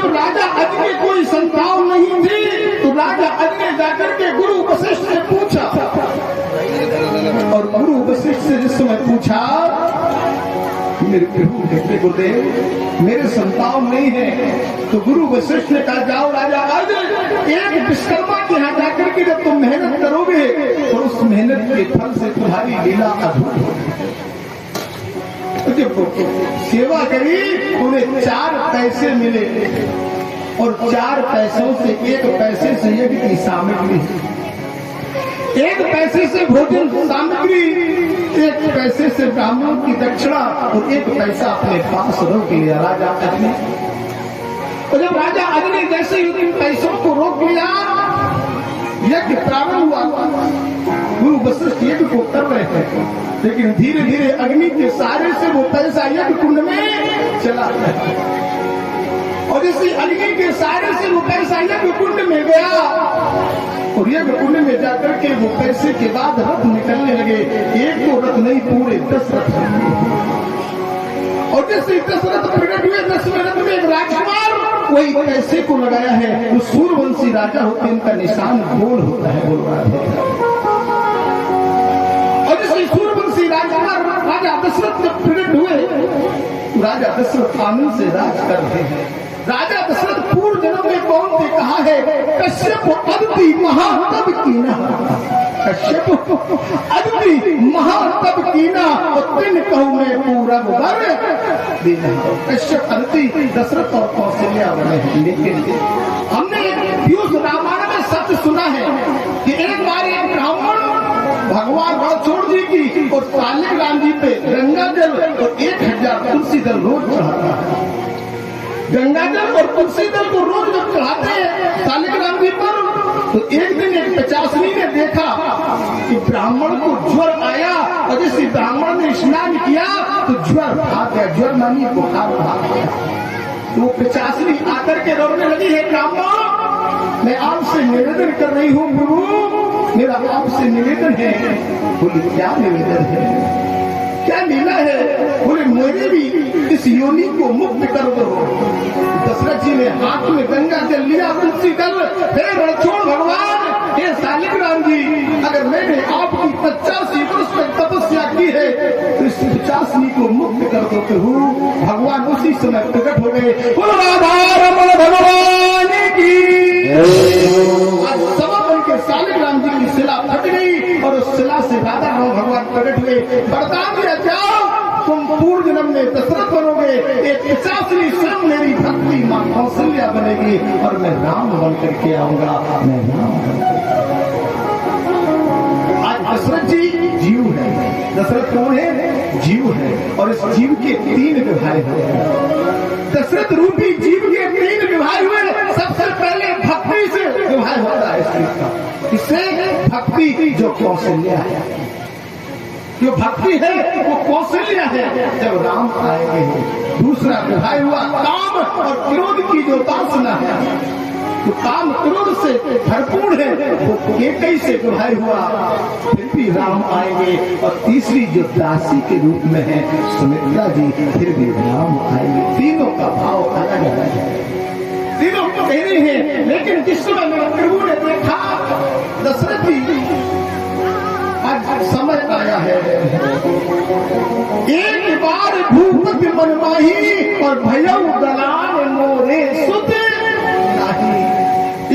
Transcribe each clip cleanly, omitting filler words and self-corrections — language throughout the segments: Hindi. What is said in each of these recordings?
जब राजा अग्नि कोई संतान नहीं थी तो राजा अग्नि जाकर के गुरु वशिष्ठ से पूछा, और गुरु वशिष्ठ से जिस समय पूछा, मेरे प्रभु कहते गुरुदेव मेरे संतान नहीं है, तो गुरु वशिष्ठ ने कहा जाओ राजा अग्नि, एक विश्वकर्मा के यहाँ जाकर के जब तुम मेहनत करोगे तो उस मेहनत के फल से तुम्हारी लीला अद्भुत होगी। जब सेवा करी उन्हें 4 पैसे मिले, और 4 पैसों से 1 पैसे से यज्ञ की सामग्री, 1 पैसे से भोजन सामग्री, 1 पैसे से ब्राह्मणों की दक्षिणा, और 1 पैसा अपने पास रोक लिया राजा अग्नि। तो जब राजा अग्नि जैसे ही उन पैसों को रोक लिया, यज्ञ प्रारंभ हुआ। गुरु वशिष्ठ यज्ञ को कर रहे थे, लेकिन धीरे धीरे अग्नि के सहारे से वो पैसा यज्ञ कुंड में चला गया, और इसी अग्नि के सहारे से वो पैसा यज्ञ कुंड में गया, और यज्ञ कुंड में जाकर के वो पैसे के बाद रथ निकलने लगे। एक तो रथ नहीं, पूरे 10 रथ, और जैसे 10 रथ प्रकट हुए, 10वें रथ में एक राजकुमार वही पैसे को लगाया है। वो सूर्यवंशी राजा होते हैं, इनका निशान गोल होता है, बोल रहा है। और जैसे सूर्यवंशी राजकुमार राजा दशरथ जब प्रकट हुए, राजा दशरथ आनंद से राज कर रहे हैं। राजा दशरथ पूर्व जन्म में कौन थे कहा है, कश्यप अदिति महातप कीना, कश्यप अदिति महातप कीना, तीन कहूँ मैं पूरा वर देना। कश्यप अदिति दशरथ और कौशल्या बने हैं, लेकिन हमने व्यूज रामायण में सत्य सुना है कि एक बार एक ब्राह्मण भगवान बड़छोड़ जी की और शालिक राम जी पे गंगा जल और 1000 तुलसी दल रोज चढ़ाता है। गंगा जल और तुलसी दल को रोज जब चढ़ाते हैं शालिक राम जी पर, तो एक दिन एक पचासनी ने देखा कि ब्राह्मण को ज्वर आया, और जिस ब्राह्मण ने स्नान किया तो ज्वर भाग गया, ज्वर मानी बुखार भाग गया। तो पचासनी आकर के रोने लगी, है ब्राह्मण मैं आपसे निवेदन कर रही हूँ गुरु, मेरा आपसे निवेदन है। बोले क्या निवेदन है, क्या लीला है? बोले मुझे भी इस योनि को मुक्त कर दो। दशरथ जी ने हाथ में गंगा जल लिया, तुलसी दल, हे रणछोड़ भगवान, हे शालिक राम जी, अगर मैंने आपकी 85 वर्ष तक तपस्या की है तो इस 85 को मुक्त कर दो प्रभु। भगवान उसी समय प्रकट हो गए। भगवान की के शालिक राम जी की शिला फट गई, और उस शिला से राधा भगवान प्रकट हुए। वरदान दिया जाओ तुम पूर्व जन्म में दशरथ बनोगे, एक 85वीं स्वयं मेरी भक्ति मां कौशल्या बनेगी, और मैं राम बन करके आऊंगा, मैं राम बन आज दशरथ जी जीव है। दशरथ कौन है? जीव है, और इस जीव के 3 विवाह हुए। दशरथ रूपी जीव के 3 विवाह हुए। सबसे पहले भक्ति से विवाह होता है इसका, इससे भक्ति जो कौशल्या है, जो भक्ति है वो कौशल्या है, जब राम आएंगे। दूसरा विवाह हुआ काम और क्रोध की जो वासना है, तो काम क्रोध से भरपूर है, वो कैकई से विवाह हुआ, फिर भी राम आएंगे। और तीसरी जो दासी के रूप में है सुमित्रा जी, फिर भी राम आएंगे। तीनों का भाव अलग अलग है, तीनों तो कहने हैं, लेकिन जिस समय मेरे प्रभु ने देखा दशरथ जी आज समय आया है, एक बार भूपति मनमाही और भयउ दलाल मोरे सुत नाही।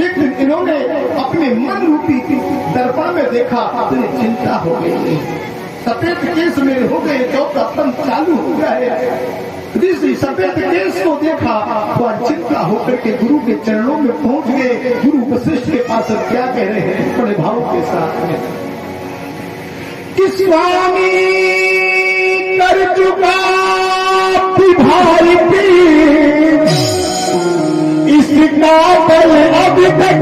एक दिन इन्होंने अपने मन रूपी दर्पण में देखा, अपनी चिंता हो गई, सफेद केस मेरे हो गए, चौथापन चालू हो गया है। सफेद केस को देखा तो चिंता होकर के गुरु के चरणों में पहुंच गए। गुरु वशिष्ठ के पास क्या कह रहे हैं बड़े भाव के साथ में कि स्वामी कर चुका भाई इसका बल अभी तक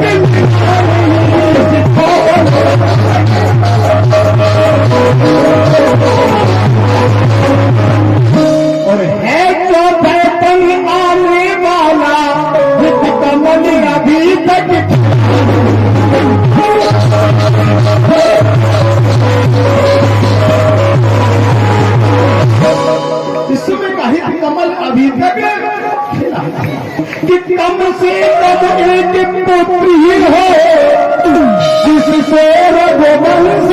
और है तो बैतन आने वाला कमल अभी तक। इस समय का हित कमल अभी तक कि कम से कम एक पुत्र ही हो जिससे रघुवंश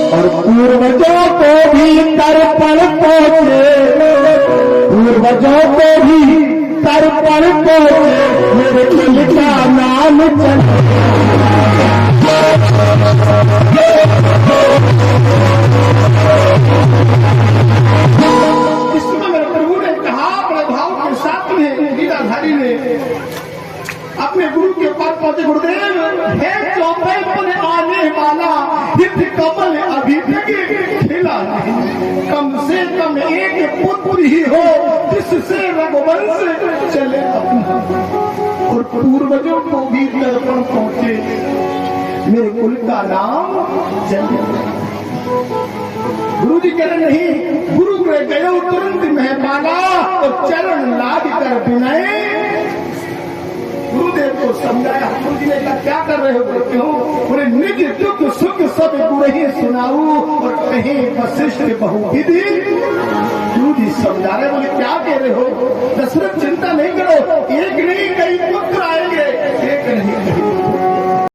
और पूर्वजों को भी तर्पण पहुंचे, पूर्वजों को भी तर्पण पहुंचे, मेरे कुल का नाम चले। इस समय मेरे प्रभु ने कहा, बड़े भाव के साथ में गीताधारी ने अपने गुरु के पास पहुंचे, गुरुदेव है चौथे पर आने वाला हित कमल अभी तक खिला नहीं, कम से कम एक पुत्र ही हो जिससे रघुवंश चले अपना। और पूर्वजों को भी तर्पण पहुंचे, मेरे कुल का नाम चले। गुरु जी कह रहे नहीं, गुरु के गए तुरंत मेहमाना और चरण लाग कर विनय। गुरुदेव को समझाया, गुरु जी ने कहा क्या कर रहे हो, क्यों? बोले निज दुख सुख सब गुरु ही सुनाऊ और कहीं वशिष्ठ बहुविधि। गुरु जी समझा रहे, बोले क्या कह रहे हो? दशरथ चिंता नहीं करो, एक नहीं कई पुत्र आए